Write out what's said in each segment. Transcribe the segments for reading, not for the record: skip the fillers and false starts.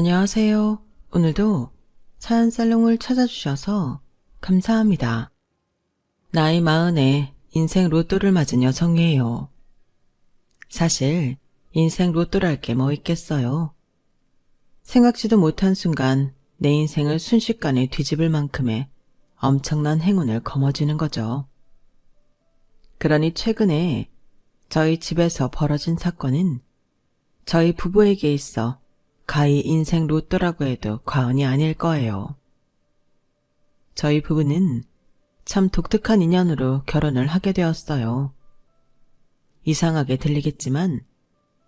안녕하세요. 오늘도 사연살롱을 찾아주셔서 감사합니다. 나이 40에 인생 로또를 맞은 여성이에요. 사실 인생 로또랄 게 뭐 있겠어요. 생각지도 못한 순간 내 인생을 순식간에 뒤집을 만큼의 엄청난 행운을 거머쥐는 거죠. 그러니 최근에 저희 집에서 벌어진 사건은 저희 부부에게 있어 가히 인생 로또라고 해도 과언이 아닐 거예요. 저희 부부는 참 독특한 인연으로 결혼을 하게 되었어요. 이상하게 들리겠지만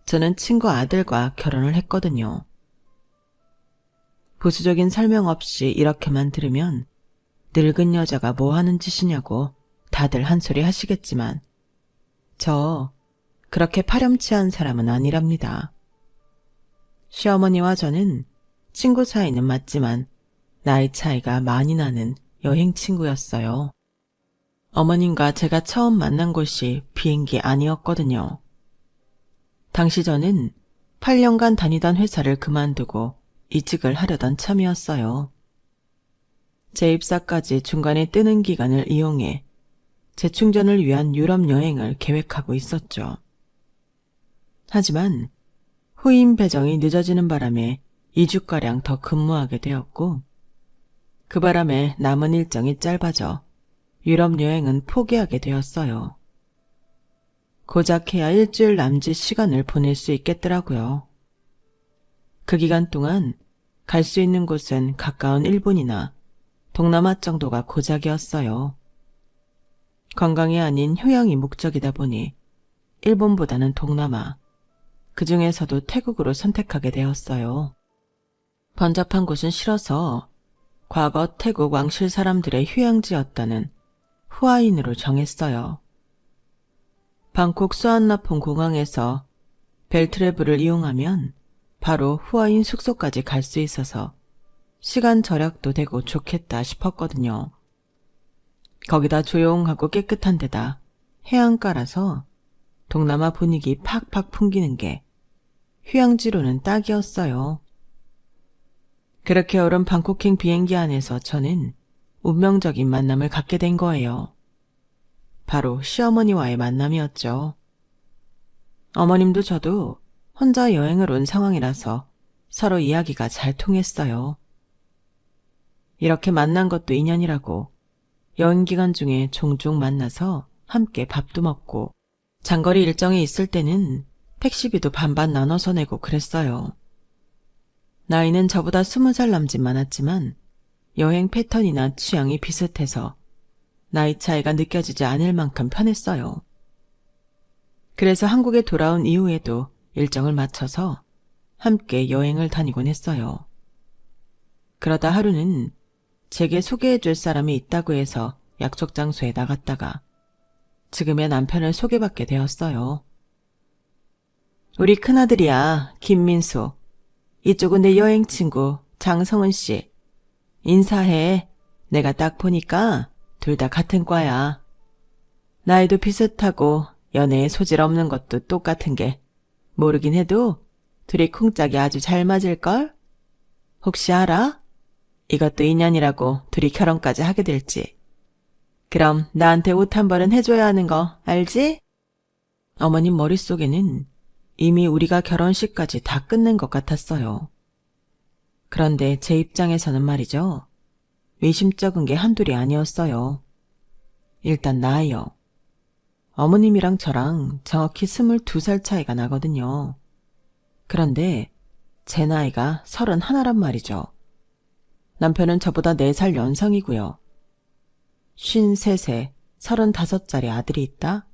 저는 친구 아들과 결혼을 했거든요. 부수적인 설명 없이 이렇게만 들으면 늙은 여자가 뭐 하는 짓이냐고 다들 한 소리 하시겠지만 저 그렇게 파렴치한 사람은 아니랍니다. 시어머니와 저는 친구 사이는 맞지만 나이 차이가 많이 나는 여행 친구였어요. 어머님과 제가 처음 만난 곳이 비행기 안이었거든요. 당시 저는 8년간 다니던 회사를 그만두고 이직을 하려던 참이었어요. 제 입사까지 중간에 뜨는 기간을 이용해 재충전을 위한 유럽 여행을 계획하고 있었죠. 하지만 후임 배정이 늦어지는 바람에 2주가량 더 근무하게 되었고 그 바람에 남은 일정이 짧아져 유럽 여행은 포기하게 되었어요. 고작 해야 일주일 남짓 시간을 보낼 수 있겠더라고요. 그 기간 동안 갈 수 있는 곳은 가까운 일본이나 동남아 정도가 고작이었어요. 관광이 아닌 휴양이 목적이다 보니 일본보다는 동남아, 그 중에서도 태국으로 선택하게 되었어요. 번잡한 곳은 싫어서 과거 태국 왕실 사람들의 휴양지였다는 후아인으로 정했어요. 방콕 수완나폰 공항에서 벨트레브를 이용하면 바로 후아인 숙소까지 갈 수 있어서 시간 절약도 되고 좋겠다 싶었거든요. 거기다 조용하고 깨끗한 데다 해안가라서 동남아 분위기 팍팍 풍기는 게 휴양지로는 딱이었어요. 그렇게 오른 방콕행 비행기 안에서 저는 운명적인 만남을 갖게 된 거예요. 바로 시어머니와의 만남이었죠. 어머님도 저도 혼자 여행을 온 상황이라서 서로 이야기가 잘 통했어요. 이렇게 만난 것도 인연이라고 여행 기간 중에 종종 만나서 함께 밥도 먹고 장거리 일정이 있을 때는 택시비도 반반 나눠서 내고 그랬어요. 나이는 저보다 20살 남짓 많았지만 여행 패턴이나 취향이 비슷해서 나이 차이가 느껴지지 않을 만큼 편했어요. 그래서 한국에 돌아온 이후에도 일정을 맞춰서 함께 여행을 다니곤 했어요. 그러다 하루는 제게 소개해줄 사람이 있다고 해서 약속 장소에 나갔다가 지금의 남편을 소개받게 되었어요. 우리 큰아들이야, 김민수. 이쪽은 내 여행 친구 장성은 씨. 인사해. 내가 딱 보니까 둘 다 같은 과야. 나이도 비슷하고 연애에 소질 없는 것도 똑같은 게 모르긴 해도 둘이 쿵짝이 아주 잘 맞을걸? 혹시 알아? 이것도 인연이라고 둘이 결혼까지 하게 될지. 그럼 나한테 옷 한 벌은 해줘야 하는 거 알지? 어머님 머릿속에는 이미 우리가 결혼식까지 다 끝낸 것 같았어요. 그런데 제 입장에서는 말이죠. 의심쩍은 게 한둘이 아니었어요. 일단 나이요. 어머님이랑 저랑 정확히 22살 차이가 나거든요. 그런데 제 나이가 31란 말이죠. 남편은 저보다 4살 연상이고요. 53세, 35살의 아들이 있다?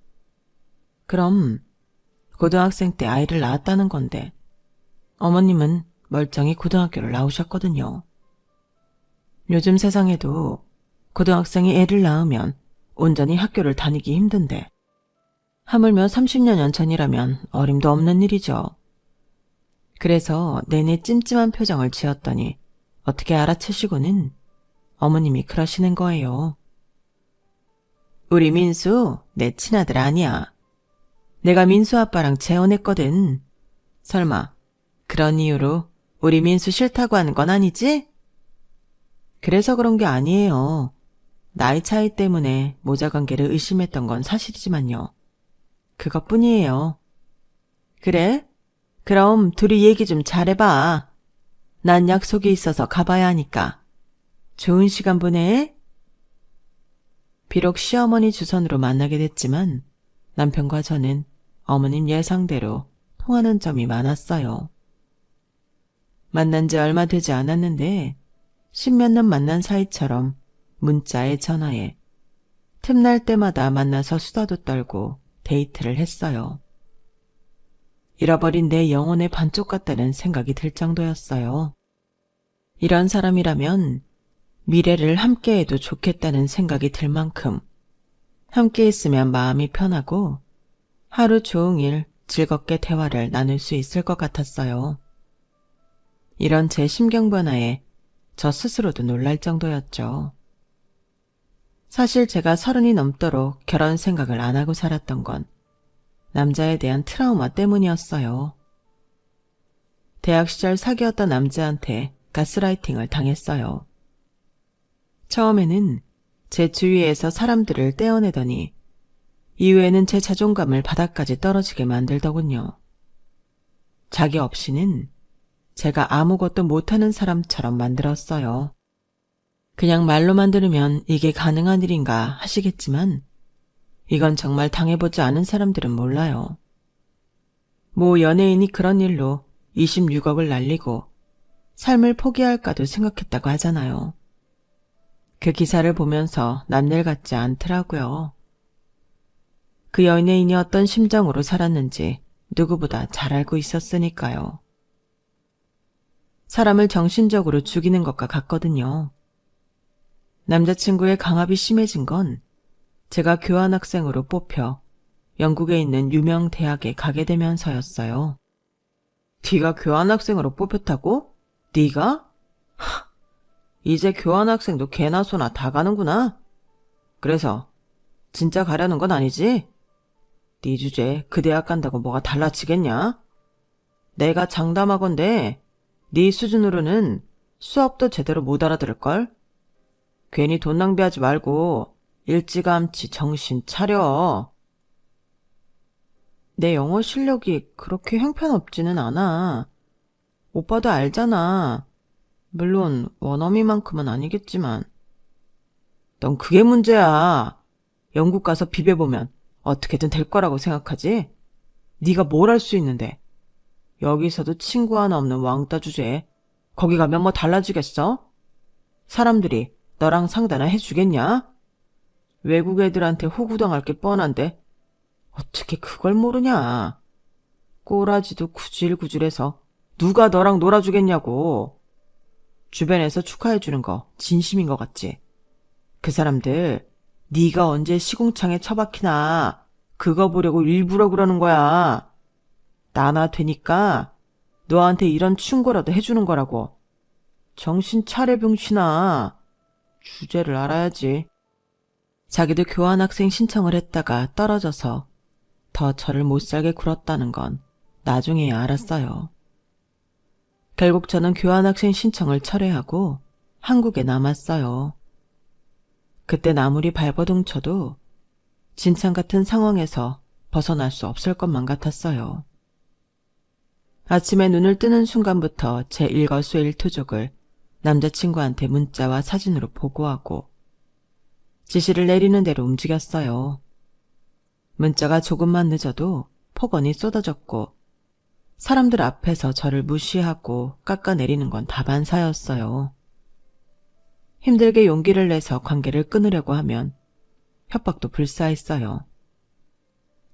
그럼 고등학생 때 아이를 낳았다는 건데 어머님은 멀쩡히 고등학교를 나오셨거든요. 요즘 세상에도 고등학생이 애를 낳으면 온전히 학교를 다니기 힘든데 하물며 30여 전이라면 어림도 없는 일이죠. 그래서 내내 찜찜한 표정을 지었더니 어떻게 알아채시고는 어머님이 그러시는 거예요. 우리 민수 내 친아들 아니야. 내가 민수 아빠랑 재혼했거든. 설마 그런 이유로 우리 민수 싫다고 하는 건 아니지? 그래서 그런 게 아니에요. 나이 차이 때문에 모자 관계를 의심했던 건 사실이지만요. 그것뿐이에요. 그래? 그럼 둘이 얘기 좀 잘해봐. 난 약속이 있어서 가봐야 하니까. 좋은 시간 보내. 비록 시어머니 주선으로 만나게 됐지만 남편과 저는 어머님 예상대로 통하는 점이 많았어요. 만난 지 얼마 되지 않았는데 십몇 년 만난 사이처럼 문자에 전화에 틈날 때마다 만나서 수다도 떨고 데이트를 했어요. 잃어버린 내 영혼의 반쪽 같다는 생각이 들 정도였어요. 이런 사람이라면 미래를 함께해도 좋겠다는 생각이 들 만큼 함께 있으면 마음이 편하고 하루 종일 즐겁게 대화를 나눌 수 있을 것 같았어요. 이런 제 심경 변화에 저 스스로도 놀랄 정도였죠. 사실 제가 30이 넘도록 결혼 생각을 안 하고 살았던 건 남자에 대한 트라우마 때문이었어요. 대학 시절 사귀었던 남자한테 가스라이팅을 당했어요. 처음에는 제 주위에서 사람들을 떼어내더니 이후에는 제 자존감을 바닥까지 떨어지게 만들더군요. 자기 없이는 제가 아무것도 못하는 사람처럼 만들었어요. 그냥 말로만 들으면 이게 가능한 일인가 하시겠지만 이건 정말 당해보지 않은 사람들은 몰라요. 모 연예인이 그런 일로 26억을 날리고 삶을 포기할까도 생각했다고 하잖아요. 그 기사를 보면서 남일 같지 않더라고요. 그 연예인이 어떤 심정으로 살았는지 누구보다 잘 알고 있었으니까요. 사람을 정신적으로 죽이는 것과 같거든요. 남자친구의 강압이 심해진 건 제가 교환학생으로 뽑혀 영국에 있는 유명 대학에 가게 되면서였어요. 네가 교환학생으로 뽑혔다고? 네가? 이제 교환학생도 개나 소나 다 가는구나. 그래서 진짜 가려는 건 아니지? 네 주제 그 대학 간다고 뭐가 달라지겠냐? 내가 장담하건대 네 수준으로는 수업도 제대로 못 알아들을걸? 괜히 돈 낭비하지 말고 일찌감치 정신 차려. 내 영어 실력이 그렇게 형편없지는 않아. 오빠도 알잖아. 물론 원어민만큼은 아니겠지만. 넌 그게 문제야. 영국 가서 비벼보면 어떻게든 될 거라고 생각하지? 네가 뭘 할 수 있는데. 여기서도 친구 하나 없는 왕따 주제에 거기 가면 뭐 달라지겠어? 사람들이 너랑 상대나 해주겠냐? 외국 애들한테 호구당할 게 뻔한데 어떻게 그걸 모르냐? 꼬라지도 구질구질해서 누가 너랑 놀아주겠냐고. 주변에서 축하해주는 거 진심인 것 같지? 그 사람들 네가 언제 시궁창에 처박히나 그거 보려고 일부러 그러는 거야. 나나 되니까 너한테 이런 충고라도 해주는 거라고. 정신 차려 병신아. 주제를 알아야지. 자기도 교환학생 신청을 했다가 떨어져서 더 저를 못살게 굴었다는 건 나중에야 알았어요. 결국 저는 교환학생 신청을 철회하고 한국에 남았어요. 그땐 아무리 발버둥 쳐도 진창 같은 상황에서 벗어날 수 없을 것만 같았어요. 아침에 눈을 뜨는 순간부터 제 일거수일투족을 남자친구한테 문자와 사진으로 보고하고 지시를 내리는 대로 움직였어요. 문자가 조금만 늦어도 폭언이 쏟아졌고 사람들 앞에서 저를 무시하고 깎아내리는 건 다반사였어요. 힘들게 용기를 내서 관계를 끊으려고 하면 협박도 불사했어요.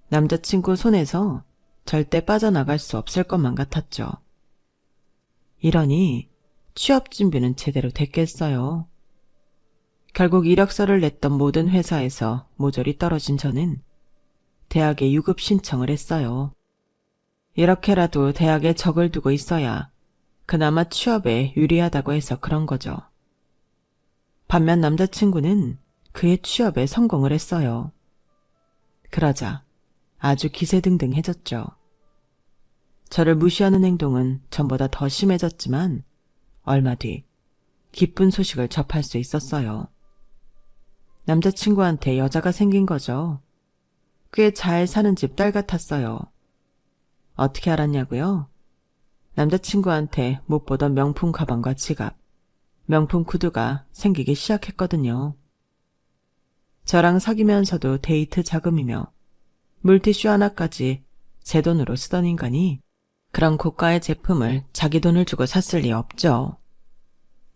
남자친구 손에서 절대 빠져나갈 수 없을 것만 같았죠. 이러니 취업 준비는 제대로 됐겠어요. 결국 이력서를 냈던 모든 회사에서 모조리 떨어진 저는 대학에 유급 신청을 했어요. 이렇게라도 대학에 적을 두고 있어야 그나마 취업에 유리하다고 해서 그런 거죠. 반면 남자친구는 그의 취업에 성공을 했어요. 그러자 아주 기세등등해졌죠. 저를 무시하는 행동은 전보다 더 심해졌지만 얼마 뒤 기쁜 소식을 접할 수 있었어요. 남자친구한테 여자가 생긴 거죠. 꽤 잘 사는 집 딸 같았어요. 어떻게 알았냐고요? 남자친구한테 못 보던 명품 가방과 지갑, 명품 구두가 생기기 시작했거든요. 저랑 사귀면서도 데이트 자금이며 물티슈 하나까지 제 돈으로 쓰던 인간이 그런 고가의 제품을 자기 돈을 주고 샀을 리 없죠.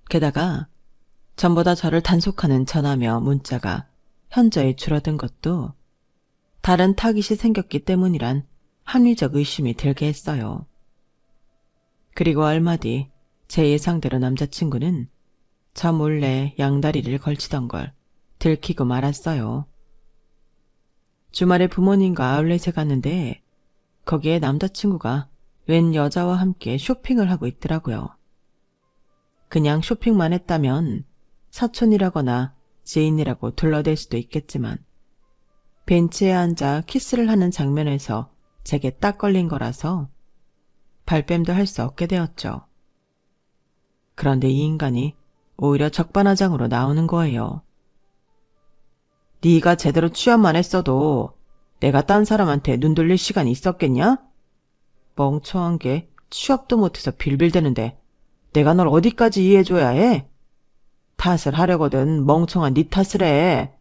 게다가 전보다 저를 단속하는 전화며 문자가 현저히 줄어든 것도 다른 타깃이 생겼기 때문이란 합리적 의심이 들게 했어요. 그리고 얼마 뒤 제 예상대로 남자친구는 저 몰래 양다리를 걸치던 걸 들키고 말았어요. 주말에 부모님과 아울렛에 갔는데 거기에 남자친구가 웬 여자와 함께 쇼핑을 하고 있더라고요. 그냥 쇼핑만 했다면 사촌이라거나 지인이라고 둘러댈 수도 있겠지만 벤치에 앉아 키스를 하는 장면에서 제게 딱 걸린 거라서 발뺌도 할 수 없게 되었죠. 그런데 이 인간이 오히려 적반하장으로 나오는 거예요. 네가 제대로 취업만 했어도 내가 딴 사람한테 눈 돌릴 시간이 있었겠냐? 멍청한 게 취업도 못해서 빌빌대는데 내가 널 어디까지 이해해줘야 해? 탓을 하려거든 멍청한 네 탓을 해.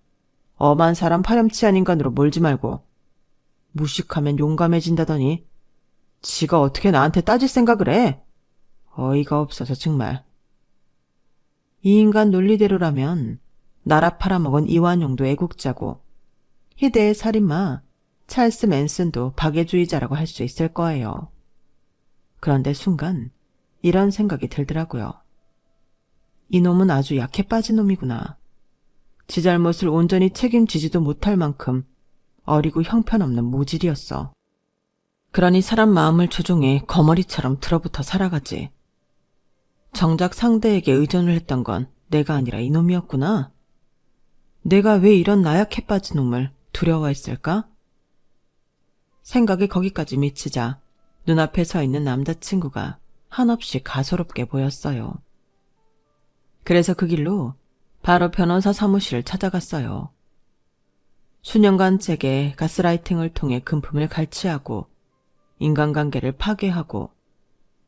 엄한 사람 파렴치한 인간으로 몰지 말고. 무식하면 용감해진다더니 지가 어떻게 나한테 따질 생각을 해? 어이가 없어서 정말. 이 인간 논리대로라면 나라 팔아먹은 이완용도 애국자고 희대의 살인마 찰스 맨슨도 박애주의자라고 할 수 있을 거예요. 그런데 순간 이런 생각이 들더라고요. 이놈은 아주 약해 빠진 놈이구나. 지 잘못을 온전히 책임지지도 못할 만큼 어리고 형편없는 모질이었어. 그러니 사람 마음을 조종해 거머리처럼 들어붙어 살아가지. 정작 상대에게 의존을 했던 건 내가 아니라 이놈이었구나. 내가 왜 이런 나약해 빠진 놈을 두려워했을까? 생각이 거기까지 미치자 눈앞에 서 있는 남자친구가 한없이 가소롭게 보였어요. 그래서 그 길로 바로 변호사 사무실을 찾아갔어요. 수년간 제게 가스라이팅을 통해 금품을 갈취하고 인간관계를 파괴하고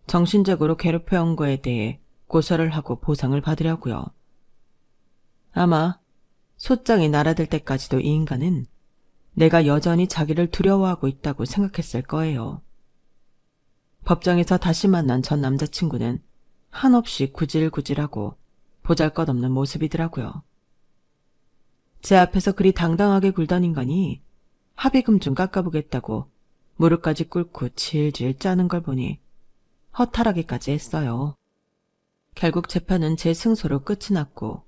정신적으로 괴롭혀온 거에 대해 고소를 하고 보상을 받으려고요. 아마 소장이 날아들 때까지도 이 인간은 내가 여전히 자기를 두려워하고 있다고 생각했을 거예요. 법정에서 다시 만난 전 남자친구는 한없이 구질구질하고 보잘것없는 모습이더라고요. 제 앞에서 그리 당당하게 굴던 인간이 합의금 좀 깎아보겠다고 무릎까지 꿇고 질질 짜는 걸 보니 허탈하기까지 했어요. 결국 재판은 제 승소로 끝이 났고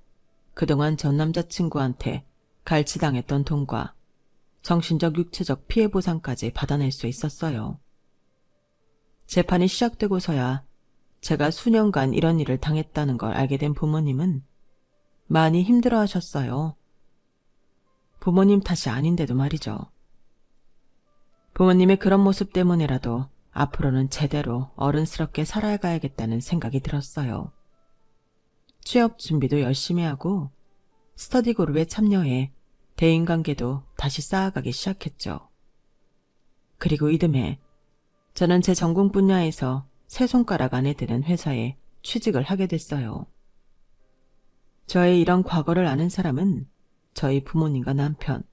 그동안 전 남자친구한테 갈취당했던 돈과 정신적 육체적 피해 보상까지 받아낼 수 있었어요. 재판이 시작되고서야 제가 수년간 이런 일을 당했다는 걸 알게 된 부모님은 많이 힘들어하셨어요. 부모님 탓이 아닌데도 말이죠. 부모님의 그런 모습 때문이라도 앞으로는 제대로 어른스럽게 살아가야겠다는 생각이 들었어요. 취업 준비도 열심히 하고 스터디 그룹에 참여해 대인관계도 다시 쌓아가기 시작했죠. 그리고 이듬해 저는 제 전공 분야에서 세 손가락 안에 드는 회사에 취직을 하게 됐어요. 저의 이런 과거를 아는 사람은 저희 부모님과 남편,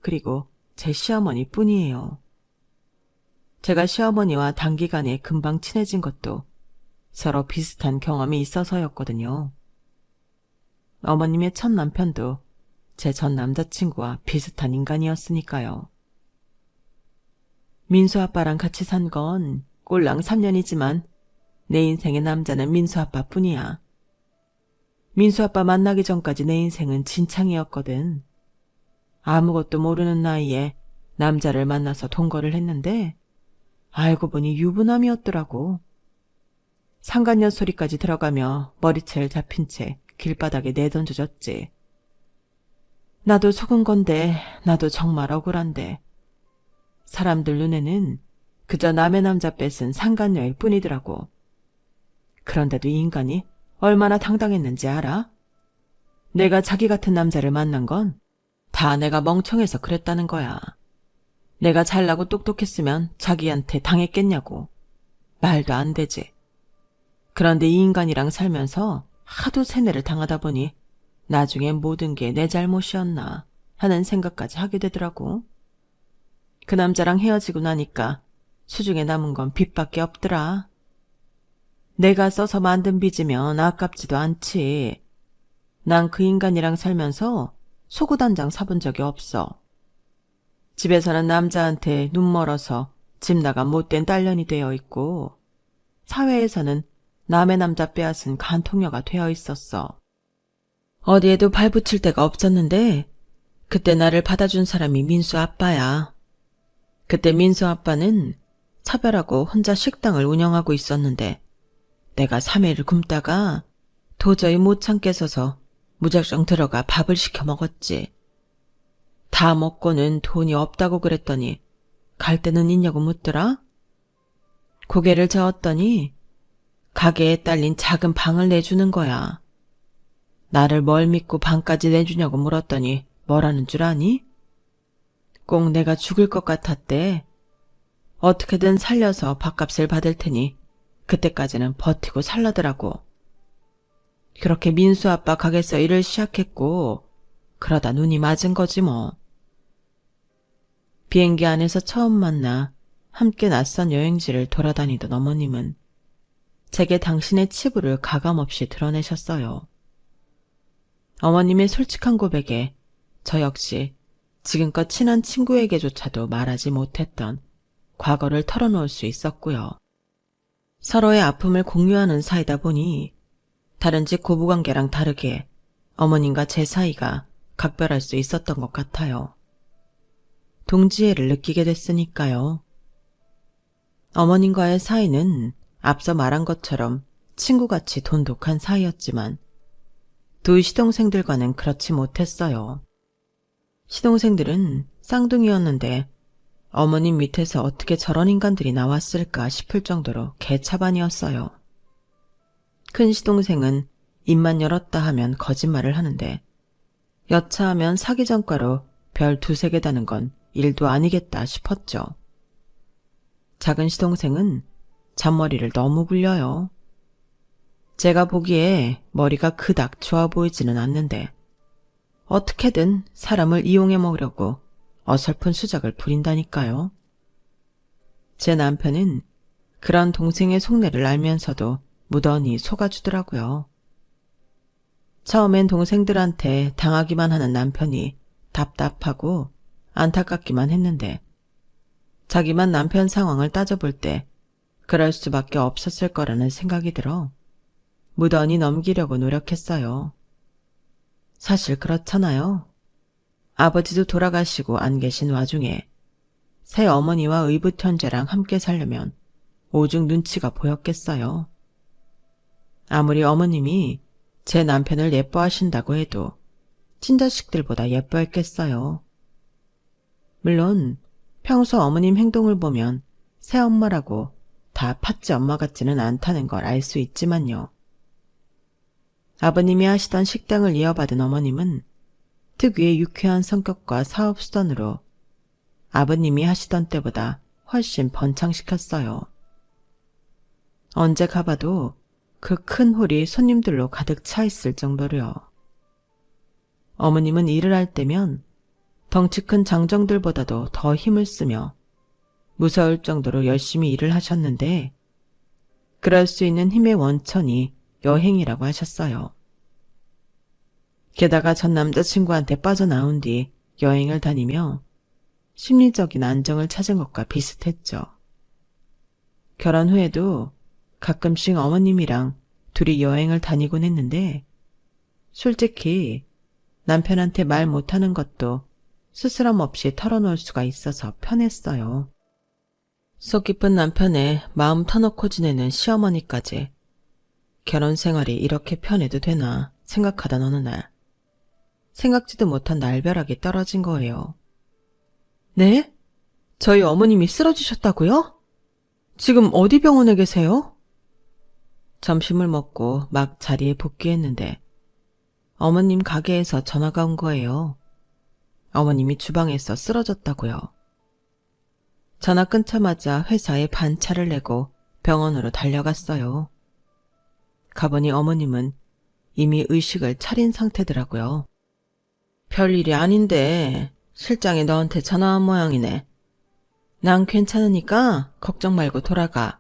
그리고 제 시어머니 뿐이에요. 제가 시어머니와 단기간에 금방 친해진 것도 서로 비슷한 경험이 있어서였거든요. 어머님의 첫 남편도 제 전 남자친구와 비슷한 인간이었으니까요. 민수 아빠랑 같이 산 건 꼴랑 3년이지만 내 인생의 남자는 민수 아빠뿐이야. 민수 아빠 만나기 전까지 내 인생은 진창이었거든. 아무것도 모르는 나이에 남자를 만나서 동거를 했는데 알고 보니 유부남이었더라고. 상간녀 소리까지 들어가며 머리채를 잡힌 채 길바닥에 내던져졌지. 나도 속은 건데 나도 정말 억울한데 사람들 눈에는 그저 남의 남자 뺏은 상간녀일 뿐이더라고. 그런데도 이 인간이 얼마나 당당했는지 알아? 내가 자기 같은 남자를 만난 건 다 내가 멍청해서 그랬다는 거야. 내가 잘나고 똑똑했으면 자기한테 당했겠냐고. 말도 안 되지. 그런데 이 인간이랑 살면서 하도 세뇌를 당하다 보니 나중에 모든 게 내 잘못이었나 하는 생각까지 하게 되더라고. 그 남자랑 헤어지고 나니까 수중에 남은 건 빚밖에 없더라. 내가 써서 만든 빚이면 아깝지도 않지. 난 그 인간이랑 살면서 속옷 한 장 사본 적이 없어. 집에서는 남자한테 눈 멀어서 집 나간 못된 딸년이 되어 있고, 사회에서는 남의 남자 빼앗은 간통녀가 되어 있었어. 어디에도 발붙일 데가 없었는데 그때 나를 받아준 사람이 민수 아빠야. 그때 민수 아빠는 차별하고 혼자 식당을 운영하고 있었는데 내가 3일을 굶다가 도저히 못 참겠어서 무작정 들어가 밥을 시켜 먹었지. 다 먹고는 돈이 없다고 그랬더니 갈 데는 있냐고 묻더라. 고개를 저었더니 가게에 딸린 작은 방을 내주는 거야. 나를 뭘 믿고 방까지 내주냐고 물었더니 뭐라는 줄 아니? 꼭 내가 죽을 것 같았대. 어떻게든 살려서 밥값을 받을 테니 그때까지는 버티고 살라더라고. 그렇게 민수 아빠 가게에서 일을 시작했고 그러다 눈이 맞은 거지 뭐. 비행기 안에서 처음 만나 함께 낯선 여행지를 돌아다니던 어머님은 제게 당신의 치부를 가감없이 드러내셨어요. 어머님의 솔직한 고백에 저 역시 지금껏 친한 친구에게조차도 말하지 못했던 과거를 털어놓을 수 있었고요. 서로의 아픔을 공유하는 사이다 보니 다른 집 고부관계랑 다르게 어머님과 제 사이가 각별할 수 있었던 것 같아요. 동지애를 느끼게 됐으니까요. 어머님과의 사이는 앞서 말한 것처럼 친구같이 돈독한 사이였지만 두 시동생들과는 그렇지 못했어요. 시동생들은 쌍둥이였는데 어머님 밑에서 어떻게 저런 인간들이 나왔을까 싶을 정도로 개차반이었어요. 큰 시동생은 입만 열었다 하면 거짓말을 하는데 여차하면 사기 전과로 별 두세 개 다는 건 일도 아니겠다 싶었죠. 작은 시동생은 잔머리를 너무 굴려요. 제가 보기에 머리가 그닥 좋아 보이지는 않는데 어떻게든 사람을 이용해 먹으려고 어설픈 수작을 부린다니까요. 제 남편은 그런 동생의 속내를 알면서도 무던히 속아주더라고요. 처음엔 동생들한테 당하기만 하는 남편이 답답하고 안타깝기만 했는데 자기만 남편 상황을 따져볼 때 그럴 수밖에 없었을 거라는 생각이 들어 무던히 넘기려고 노력했어요. 사실 그렇잖아요. 아버지도 돌아가시고 안 계신 와중에 새 어머니와 의붓현재랑 함께 살려면 오죽 눈치가 보였겠어요. 아무리 어머님이 제 남편을 예뻐하신다고 해도 친자식들보다 예뻐했겠어요. 물론 평소 어머님 행동을 보면 새엄마라고 다 팥쥐 엄마 같지는 않다는 걸 알 수 있지만요. 아버님이 하시던 식당을 이어받은 어머님은 특유의 유쾌한 성격과 사업수단으로 아버님이 하시던 때보다 훨씬 번창시켰어요. 언제 가봐도 그 큰 홀이 손님들로 가득 차 있을 정도로요. 어머님은 일을 할 때면 덩치 큰 장정들보다도 더 힘을 쓰며 무서울 정도로 열심히 일을 하셨는데 그럴 수 있는 힘의 원천이 여행이라고 하셨어요. 게다가 전 남자친구한테 빠져나온 뒤 여행을 다니며 심리적인 안정을 찾은 것과 비슷했죠. 결혼 후에도 가끔씩 어머님이랑 둘이 여행을 다니곤 했는데 솔직히 남편한테 말 못하는 것도 스스럼 없이 털어놓을 수가 있어서 편했어요. 속 깊은 남편의 마음 터놓고 지내는 시어머니까지 결혼 생활이 이렇게 편해도 되나 생각하던 어느 날 생각지도 못한 날벼락이 떨어진 거예요. 네? 저희 어머님이 쓰러지셨다고요? 지금 어디 병원에 계세요? 점심을 먹고 막 자리에 복귀했는데 어머님 가게에서 전화가 온 거예요. 어머님이 주방에서 쓰러졌다고요. 전화 끊자마자 회사에 반차를 내고 병원으로 달려갔어요. 가보니 어머님은 이미 의식을 차린 상태더라고요. 별일이 아닌데 실장이 너한테 전화한 모양이네. 난 괜찮으니까 걱정 말고 돌아가.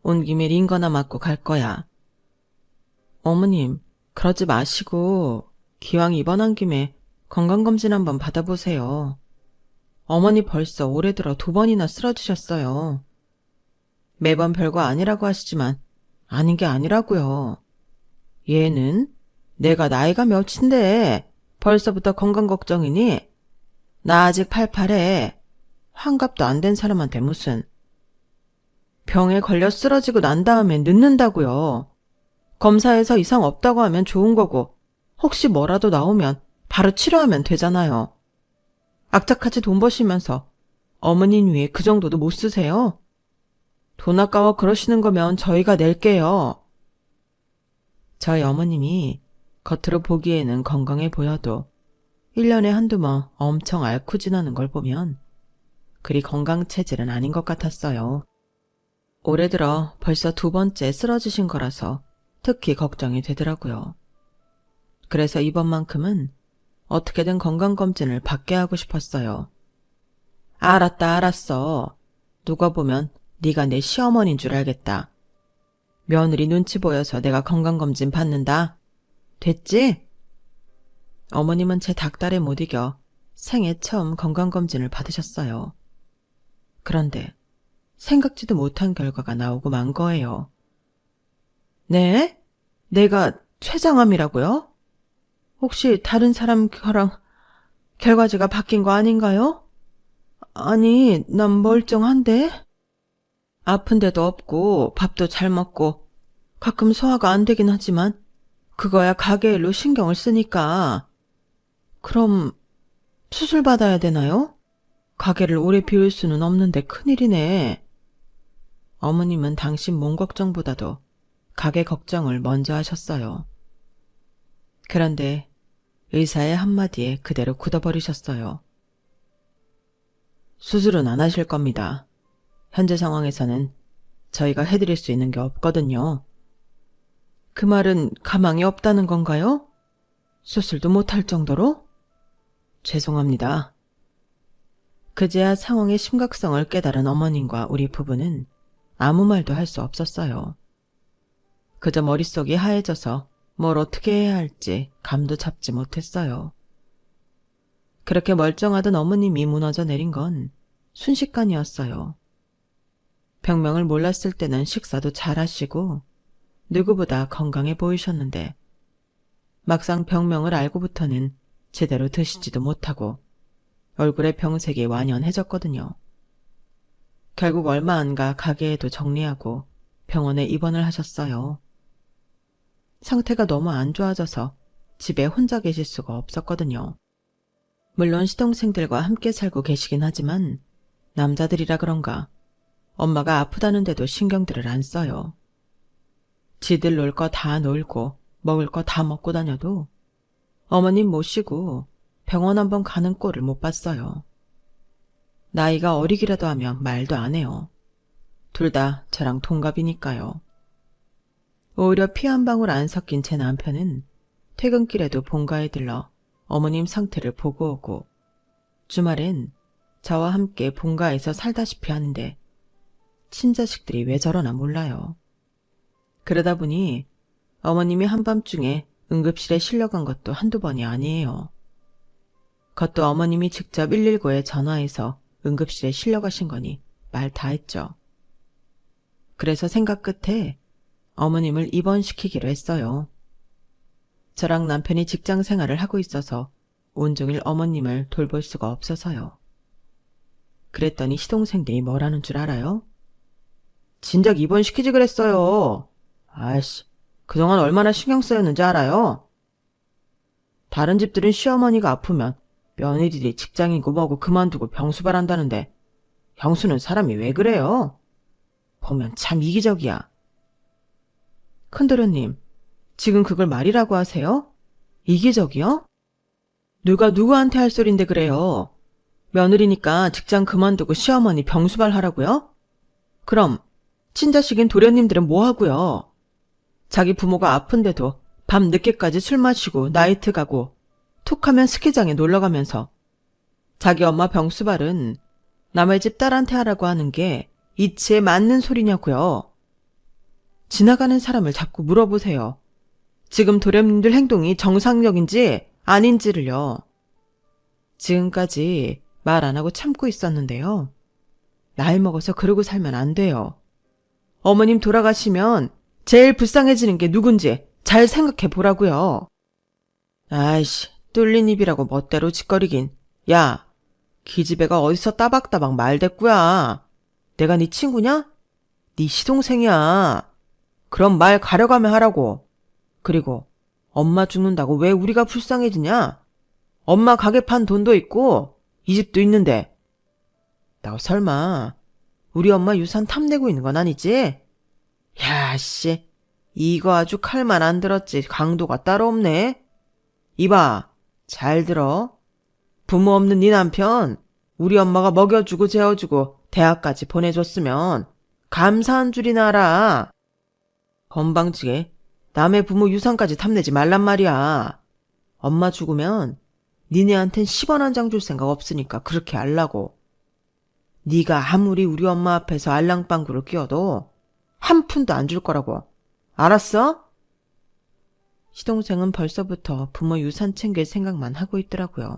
온 김에 링거나 맞고 갈 거야. 어머님, 그러지 마시고 기왕 입원한 김에 건강검진 한번 받아보세요. 어머니 벌써 올해 들어 2번이나 쓰러지셨어요. 매번 별거 아니라고 하시지만 아닌 게 아니라고요. 얘는 내가 나이가 몇인데 벌써부터 건강 걱정이니? 나 아직 88에 환갑도 안 된 사람한테 무슨. 병에 걸려 쓰러지고 난 다음에 늦는다고요. 검사에서 이상 없다고 하면 좋은 거고 혹시 뭐라도 나오면 바로 치료하면 되잖아요. 악착같이 돈 버시면서 어머님 위에 그 정도도 못 쓰세요? 돈 아까워 그러시는 거면 저희가 낼게요. 저희 어머님이 겉으로 보기에는 건강해 보여도 1년에 한두 번 엄청 앓고 지나는 걸 보면 그리 건강 체질은 아닌 것 같았어요. 올해 들어 벌써 2번째 쓰러지신 거라서 특히 걱정이 되더라고요. 그래서 이번만큼은 어떻게든 건강검진을 받게 하고 싶었어요. 알았다, 알았어. 누가 보면 네가 내 시어머니인 줄 알겠다. 며느리 눈치 보여서 내가 건강검진 받는다. 됐지? 어머님은 제 닭달에 못 이겨 생애 처음 건강검진을 받으셨어요. 그런데 생각지도 못한 결과가 나오고 만 거예요. 네? 내가 췌장암이라고요? 혹시 다른 사람 혈랑 결과지가 바뀐 거 아닌가요? 아니, 난 멀쩡한데? 아픈 데도 없고 밥도 잘 먹고 가끔 소화가 안 되긴 하지만 그거야 가게일로 신경을 쓰니까. 그럼 수술 받아야 되나요? 가게를 오래 비울 수는 없는데 큰일이네. 어머님은 당신 몸 걱정보다도 가게 걱정을 먼저 하셨어요. 그런데 의사의 한마디에 그대로 굳어버리셨어요. 수술은 안 하실 겁니다. 현재 상황에서는 저희가 해드릴 수 있는 게 없거든요. 그 말은 가망이 없다는 건가요? 수술도 못할 정도로? 죄송합니다. 그제야 상황의 심각성을 깨달은 어머님과 우리 부부는 아무 말도 할 수 없었어요. 그저 머릿속이 하얘져서 뭘 어떻게 해야 할지 감도 잡지 못했어요. 그렇게 멀쩡하던 어머님이 무너져 내린 건 순식간이었어요. 병명을 몰랐을 때는 식사도 잘 하시고 누구보다 건강해 보이셨는데 막상 병명을 알고부터는 제대로 드시지도 못하고 얼굴에 병색이 완연해졌거든요. 결국 얼마 안 가 가게에도 정리하고 병원에 입원을 하셨어요. 상태가 너무 안 좋아져서 집에 혼자 계실 수가 없었거든요. 물론 시동생들과 함께 살고 계시긴 하지만 남자들이라 그런가 엄마가 아프다는데도 신경들을 안 써요. 지들 놀 거 다 놀고 먹을 거 다 먹고 다녀도 어머님 모시고 병원 한번 가는 꼴을 못 봤어요. 나이가 어리기라도 하면 말도 안 해요. 둘 다 저랑 동갑이니까요. 오히려 피 한 방울 안 섞인 제 남편은 퇴근길에도 본가에 들러 어머님 상태를 보고 오고 주말엔 저와 함께 본가에서 살다시피 하는데 친자식들이 왜 저러나 몰라요. 그러다 보니 어머님이 한밤중에 응급실에 실려간 것도 한두 번이 아니에요. 그것도 어머님이 직접 119에 전화해서 응급실에 실려가신 거니 말 다 했죠. 그래서 생각 끝에 어머님을 입원시키기로 했어요. 저랑 남편이 직장 생활을 하고 있어서 온종일 어머님을 돌볼 수가 없어서요. 그랬더니 시동생들이 뭐라는 줄 알아요? 진작 입원시키지 그랬어요. 아이씨, 그동안 얼마나 신경 쓰였는지 알아요? 다른 집들은 시어머니가 아프면 며느리들이 직장이고 뭐고 그만두고 병수발한다는데 형수는 사람이 왜 그래요? 보면 참 이기적이야. 큰도련님, 지금 그걸 말이라고 하세요? 이기적이요? 누가 누구한테 할 소린데 그래요? 며느리니까 직장 그만두고 시어머니 병수발 하라고요? 그럼 친자식인 도련님들은 뭐 하고요? 자기 부모가 아픈데도 밤 늦게까지 술 마시고 나이트 가고 툭하면 스키장에 놀러가면서 자기 엄마 병수발은 남의 집 딸한테 하라고 하는 게 이치에 맞는 소리냐고요? 지나가는 사람을 자꾸 물어보세요. 지금 도련님들 행동이 정상적인지 아닌지를요. 지금까지 말 안 하고 참고 있었는데요. 나이 먹어서 그러고 살면 안 돼요. 어머님 돌아가시면 제일 불쌍해지는 게 누군지 잘 생각해 보라고요. 아이씨, 뚫린 입이라고 멋대로 짓거리긴. 야, 기집애가 어디서 따박따박 말대꾸야. 내가 네 친구냐? 네 시동생이야. 그럼 말 가려가며 하라고. 그리고 엄마 죽는다고 왜 우리가 불쌍해지냐? 엄마 가게 판 돈도 있고 이 집도 있는데. 나 설마 우리 엄마 유산 탐내고 있는 건 아니지? 야, 씨. 이거 아주 칼만 안 들었지 강도가 따로 없네. 이봐, 잘 들어. 부모 없는 네 남편 우리 엄마가 먹여주고 재워주고 대학까지 보내줬으면 감사한 줄이나 알아. 건방지게 남의 부모 유산까지 탐내지 말란 말이야. 엄마 죽으면 니네한텐 10원 한 장 줄 생각 없으니까 그렇게 알라고. 네가 아무리 우리 엄마 앞에서 알랑방구를 끼워도 한 푼도 안 줄 거라고. 알았어? 시동생은 벌써부터 부모 유산 챙길 생각만 하고 있더라고요.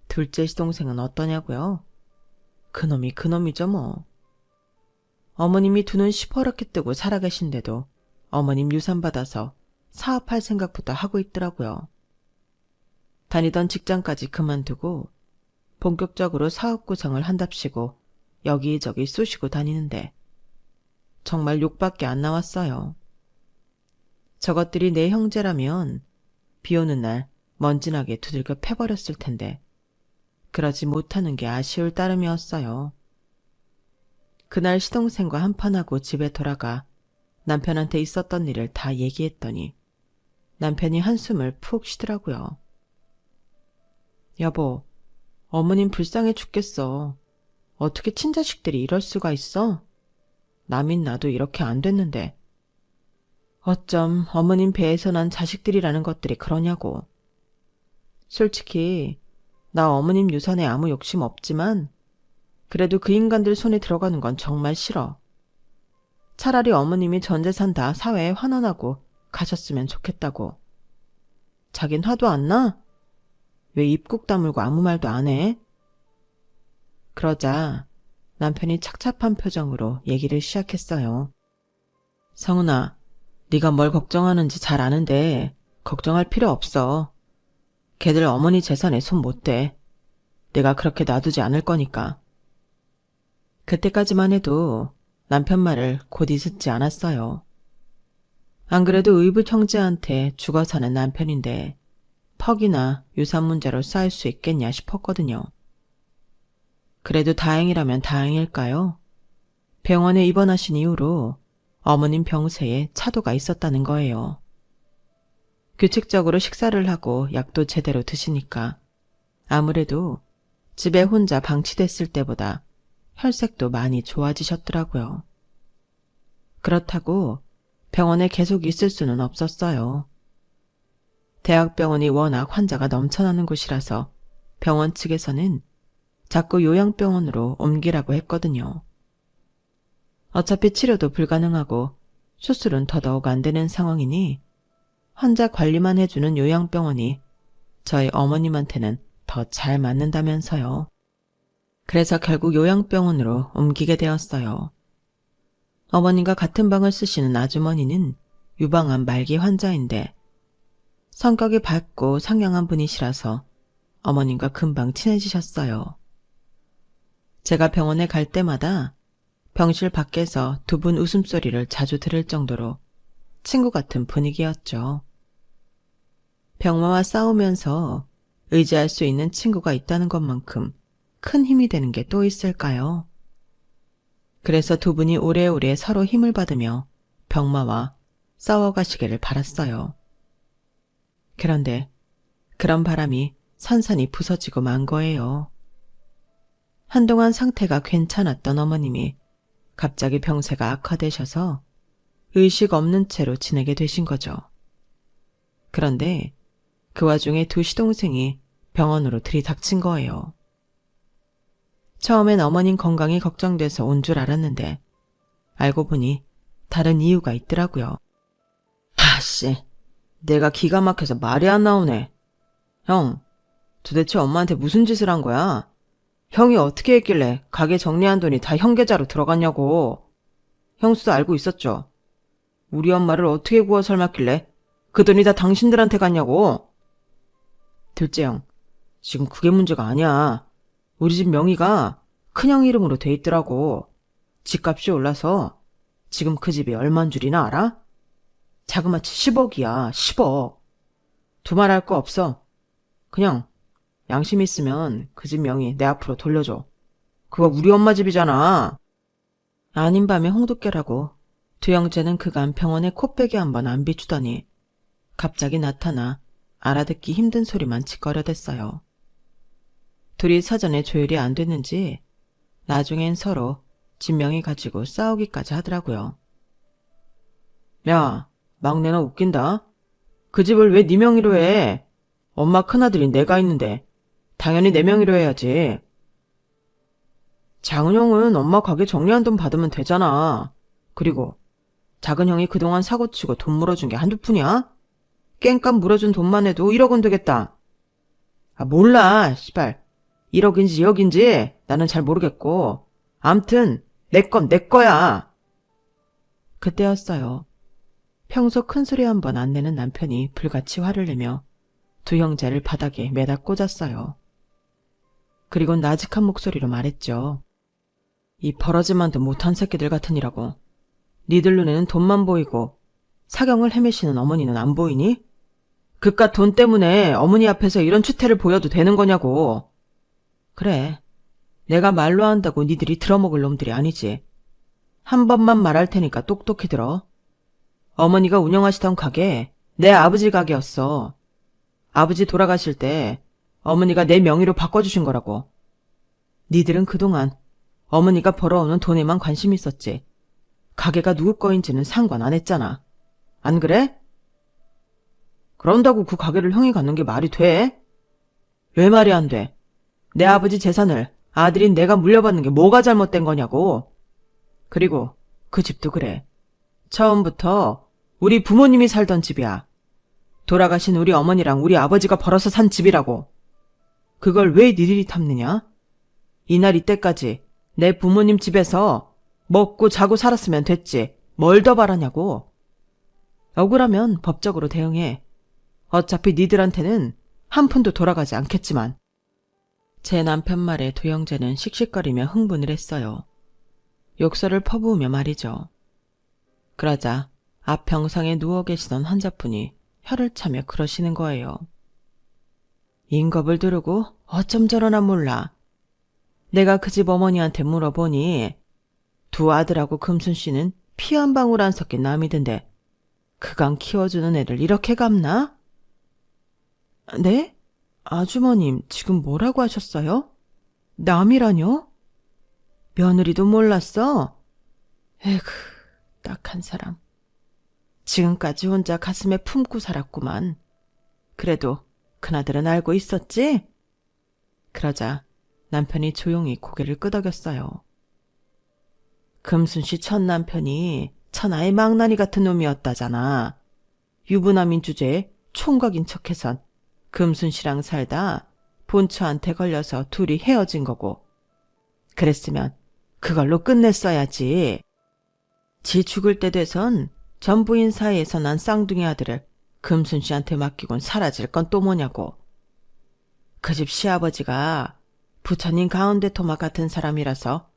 둘째 시동생은 어떠냐고요? 그놈이 그놈이죠 뭐. 어머님이 두 눈 시퍼렇게 뜨고 살아계신데도 어머님 유산 받아서 사업할 생각부터 하고 있더라고요. 다니던 직장까지 그만두고 본격적으로 사업 구상을 한답시고 여기저기 쑤시고 다니는데 정말 욕밖에 안 나왔어요. 저것들이 내 형제라면 비 오는 날 먼지나게 두들겨 패버렸을 텐데 그러지 못하는 게 아쉬울 따름이었어요. 그날 시동생과 한판하고 집에 돌아가 남편한테 있었던 일을 다 얘기했더니 남편이 한숨을 푹 쉬더라고요. 여보, 어머님 불쌍해 죽겠어. 어떻게 친자식들이 이럴 수가 있어? 남인 나도 이렇게 안 됐는데. 어쩜 어머님 배에서 난 자식들이라는 것들이 그러냐고. 솔직히 나 어머님 유산에 아무 욕심 없지만 그래도 그 인간들 손에 들어가는 건 정말 싫어. 차라리 어머님이 전 재산 다 사회에 환원하고 가셨으면 좋겠다고. 자긴 화도 안 나? 왜 입국 다물고 아무 말도 안 해? 그러자 남편이 착잡한 표정으로 얘기를 시작했어요. 성은아, 네가 뭘 걱정하는지 잘 아는데 걱정할 필요 없어. 걔들 어머니 재산에 손 못 대. 내가 그렇게 놔두지 않을 거니까. 그때까지만 해도 남편 말을 곧 잊지 않았어요. 안 그래도 의붓 형제한테 죽어 사는 남편인데 퍽이나 유산 문제로 쌓일 수 있겠냐 싶었거든요. 그래도 다행이라면 다행일까요? 병원에 입원하신 이후로 어머님 병세에 차도가 있었다는 거예요. 규칙적으로 식사를 하고 약도 제대로 드시니까 아무래도 집에 혼자 방치됐을 때보다 혈색도 많이 좋아지셨더라고요. 그렇다고 병원에 계속 있을 수는 없었어요. 대학병원이 워낙 환자가 넘쳐나는 곳이라서 병원 측에서는 자꾸 요양병원으로 옮기라고 했거든요. 어차피 치료도 불가능하고 수술은 더더욱 안 되는 상황이니 환자 관리만 해주는 요양병원이 저희 어머님한테는 더 잘 맞는다면서요. 그래서 결국 요양병원으로 옮기게 되었어요. 어머님과 같은 방을 쓰시는 아주머니는 유방암 말기 환자인데 성격이 밝고 상냥한 분이시라서 어머님과 금방 친해지셨어요. 제가 병원에 갈 때마다 병실 밖에서 두 분 웃음소리를 자주 들을 정도로 친구 같은 분위기였죠. 병마와 싸우면서 의지할 수 있는 친구가 있다는 것만큼 큰 힘이 되는 게 또 있을까요? 그래서 두 분이 오래오래 서로 힘을 받으며 병마와 싸워가시기를 바랐어요. 그런데 그런 바람이 산산이 부서지고 만 거예요. 한동안 상태가 괜찮았던 어머님이 갑자기 병세가 악화되셔서 의식 없는 채로 지내게 되신 거죠. 그런데 그 와중에 두 시동생이 병원으로 들이닥친 거예요. 처음엔 어머님 건강이 걱정돼서 온 줄 알았는데 알고 보니 다른 이유가 있더라고요. 아씨, 내가 기가 막혀서 말이 안 나오네. 형, 도대체 엄마한테 무슨 짓을 한 거야? 형이 어떻게 했길래 가게 정리한 돈이 다 형 계좌로 들어갔냐고. 형수도 알고 있었죠. 우리 엄마를 어떻게 구워 삶았길래 그 돈이 다 당신들한테 갔냐고. 둘째 형, 지금 그게 문제가 아니야. 우리 집 명의가 큰형 이름으로 돼 있더라고. 집값이 올라서 지금 그 집이 얼만 줄이나 알아? 자그마치 10억이야, 10억. 두말할 거 없어. 그냥 양심 있으면 그 집 명의 내 앞으로 돌려줘. 그거 우리 엄마 집이잖아. 아닌 밤에 홍두깨라고 두 형제는 그간 병원에 코빼기 한번 안 비추더니 갑자기 나타나 알아듣기 힘든 소리만 짓거려댔어요. 둘이 사전에 조율이 안 됐는지 나중엔 서로 집 명의 가지고 싸우기까지 하더라고요. 야, 막내는 웃긴다. 그 집을 왜 네 명의로 해? 엄마 큰아들인 내가 있는데 당연히 내 명의로 해야지. 작은 형은 엄마 가게 정리한 돈 받으면 되잖아. 그리고 작은 형이 그동안 사고치고 돈 물어준 게 한두 푼이야? 깽값 물어준 돈만 해도 1억은 되겠다. 아, 몰라, 씨발. 1억인지 2억인지 나는 잘 모르겠고 암튼 내 건 내 거야. 그때였어요. 평소 큰소리 한 번 안 내는 남편이 불같이 화를 내며 두 형제를 바닥에 매다 꽂았어요. 그리고 나직한 목소리로 말했죠. 이 버러지만도 못한 새끼들 같으니라고. 니들 눈에는 돈만 보이고 사경을 헤매시는 어머니는 안 보이니? 그깟 돈 때문에 어머니 앞에서 이런 추태를 보여도 되는 거냐고. 그래, 내가 말로 한다고 니들이 들어먹을 놈들이 아니지. 한 번만 말할 테니까 똑똑히 들어. 어머니가 운영하시던 가게 내 아버지 가게였어. 아버지 돌아가실 때 어머니가 내 명의로 바꿔주신 거라고. 니들은 그동안 어머니가 벌어오는 돈에만 관심 있었지. 가게가 누구 거인지는 상관 안 했잖아. 안 그래? 그런다고 그 가게를 형이 갖는 게 말이 돼? 왜 말이 안 돼? 내 아버지 재산을 아들인 내가 물려받는 게 뭐가 잘못된 거냐고. 그리고 그 집도 그래. 처음부터 우리 부모님이 살던 집이야. 돌아가신 우리 어머니랑 우리 아버지가 벌어서 산 집이라고. 그걸 왜 니들이 탐느냐? 이날 이때까지 내 부모님 집에서 먹고 자고 살았으면 됐지. 뭘 더 바라냐고. 억울하면 법적으로 대응해. 어차피 니들한테는 한 푼도 돌아가지 않겠지만. 제 남편 말에 두 형제는 씩씩거리며 흥분을 했어요. 욕설을 퍼부으며 말이죠. 그러자 앞 병상에 누워 계시던 환자분이 혀를 차며 그러시는 거예요. 인겁을 두르고 어쩜 저러나 몰라. 내가 그 집 어머니한테 물어보니 두 아들하고 금순 씨는 피 한 방울 안 섞인 남이던데 그간 키워주는 애를 이렇게 갚나? 네? 아주머님 지금 뭐라고 하셨어요? 남이라뇨? 며느리도 몰랐어? 에휴, 딱한 사람. 지금까지 혼자 가슴에 품고 살았구만. 그래도 큰아들은 알고 있었지? 그러자 남편이 조용히 고개를 끄덕였어요. 금순씨 첫 남편이 천하의 망나니 같은 놈이었다잖아. 유부남인 주제에 총각인 척해선 금순씨랑 살다 본처한테 걸려서 둘이 헤어진 거고. 그랬으면 그걸로 끝냈어야지. 지 죽을 때 돼선 전부인 사이에서 난 쌍둥이 아들을 금순씨한테 맡기곤 사라질 건 또 뭐냐고. 그 집 시아버지가 부처님 가운데 토막 같은 사람이라서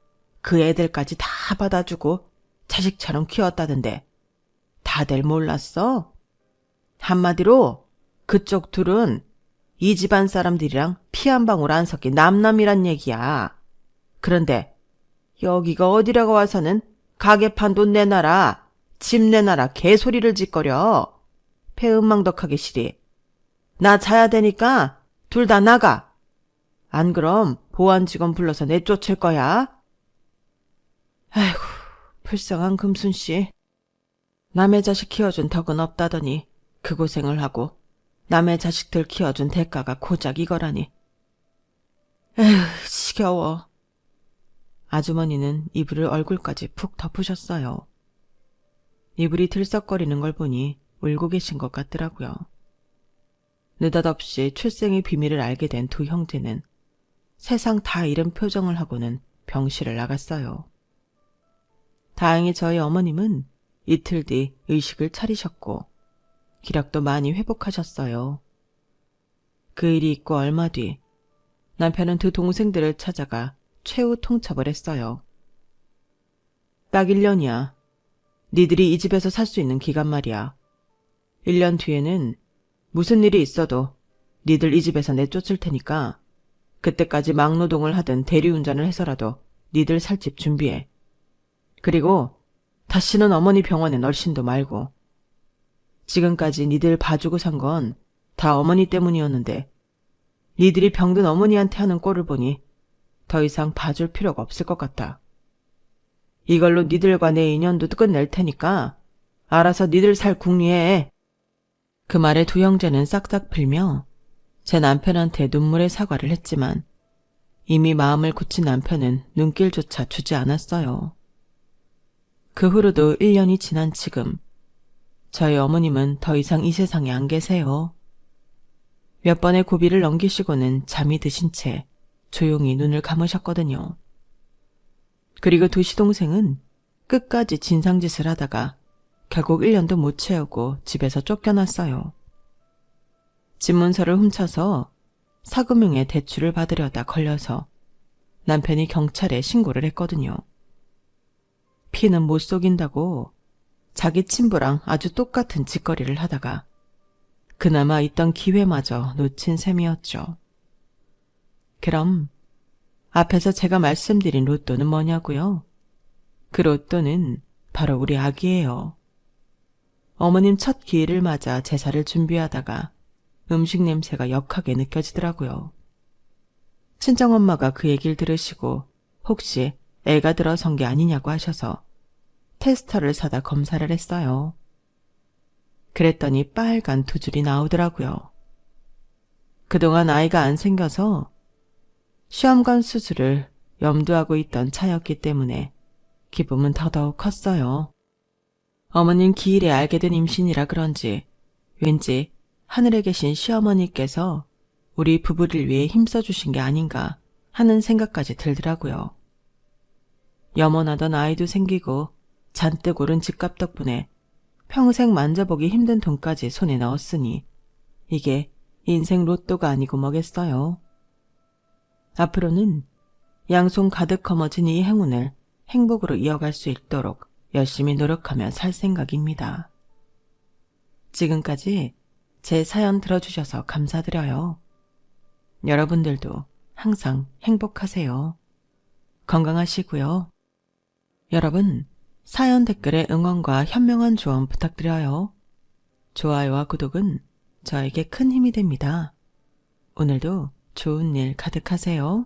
그 애들까지 다 받아주고 자식처럼 키웠다던데 다들 몰랐어? 한마디로 그쪽 둘은 이 집안 사람들이랑 피 한 방울 안 섞인 남남이란 얘기야. 그런데 여기가 어디라고 와서는 가게판 돈 내놔라, 집 내놔라 개소리를 짓거려. 배은망덕하게 시리. 나 자야 되니까 둘 다 나가. 안 그럼 보안 직원 불러서 내쫓을 거야. 아이고, 불쌍한 금순씨. 남의 자식 키워준 덕은 없다더니 그 고생을 하고 남의 자식들 키워준 대가가 고작 이거라니. 에휴, 지겨워. 아주머니는 이불을 얼굴까지 푹 덮으셨어요. 이불이 들썩거리는 걸 보니 울고 계신 것 같더라고요. 느닷없이 출생의 비밀을 알게 된 두 형제는 세상 다 잃은 표정을 하고는 병실을 나갔어요. 다행히 저희 어머님은 이틀 뒤 의식을 차리셨고 기력도 많이 회복하셨어요. 그 일이 있고 얼마 뒤 남편은 두 동생들을 찾아가 최후 통첩을 했어요. 딱 1년이야. 니들이 이 집에서 살 수 있는 기간 말이야. 1년 뒤에는 무슨 일이 있어도 니들 이 집에서 내쫓을 테니까 그때까지 막노동을 하든 대리운전을 해서라도 니들 살 집 준비해. 그리고 다시는 어머니 병원에 널씬도 말고. 지금까지 니들 봐주고 산 건 다 어머니 때문이었는데 니들이 병든 어머니한테 하는 꼴을 보니 더 이상 봐줄 필요가 없을 것 같아. 이걸로 니들과 내 인연도 끝낼 테니까 알아서 니들 살 궁리해. 그 말에 두 형제는 싹싹 빌며 제 남편한테 눈물의 사과를 했지만 이미 마음을 굳힌 남편은 눈길조차 주지 않았어요. 그 후로도 1년이 지난 지금 저희 어머님은 더 이상 이 세상에 안 계세요. 몇 번의 고비를 넘기시고는 잠이 드신 채 조용히 눈을 감으셨거든요. 그리고 두 시동생은 끝까지 진상짓을 하다가 결국 1년도 못 채우고 집에서 쫓겨났어요. 집문서를 훔쳐서 사금융에 대출을 받으려다 걸려서 남편이 경찰에 신고를 했거든요. 피는 못 속인다고 자기 친부랑 아주 똑같은 짓거리를 하다가 그나마 있던 기회마저 놓친 셈이었죠. 그럼 앞에서 제가 말씀드린 로또는 뭐냐고요? 그 로또는 바로 우리 아기예요. 어머님 첫 기일을 맞아 제사를 준비하다가 음식 냄새가 역하게 느껴지더라고요. 친정엄마가 그 얘기를 들으시고 혹시 애가 들어선 게 아니냐고 하셔서 테스터를 사다 검사를 했어요. 그랬더니 빨간 두 줄이 나오더라고요. 그동안 아이가 안 생겨서 시험관 수술을 염두하고 있던 차였기 때문에 기쁨은 더더욱 컸어요. 어머님 기일에 알게 된 임신이라 그런지 왠지 하늘에 계신 시어머니께서 우리 부부를 위해 힘써주신 게 아닌가 하는 생각까지 들더라고요. 염원하던 아이도 생기고 잔뜩 오른 집값 덕분에 평생 만져보기 힘든 돈까지 손에 넣었으니 이게 인생 로또가 아니고 뭐겠어요. 앞으로는 양손 가득 거머쥔 이 행운을 행복으로 이어갈 수 있도록 열심히 노력하며 살 생각입니다. 지금까지 제 사연 들어주셔서 감사드려요. 여러분들도 항상 행복하세요. 건강하시고요. 여러분, 사연 댓글에 응원과 현명한 조언 부탁드려요. 좋아요와 구독은 저에게 큰 힘이 됩니다. 오늘도 좋은 일 가득하세요.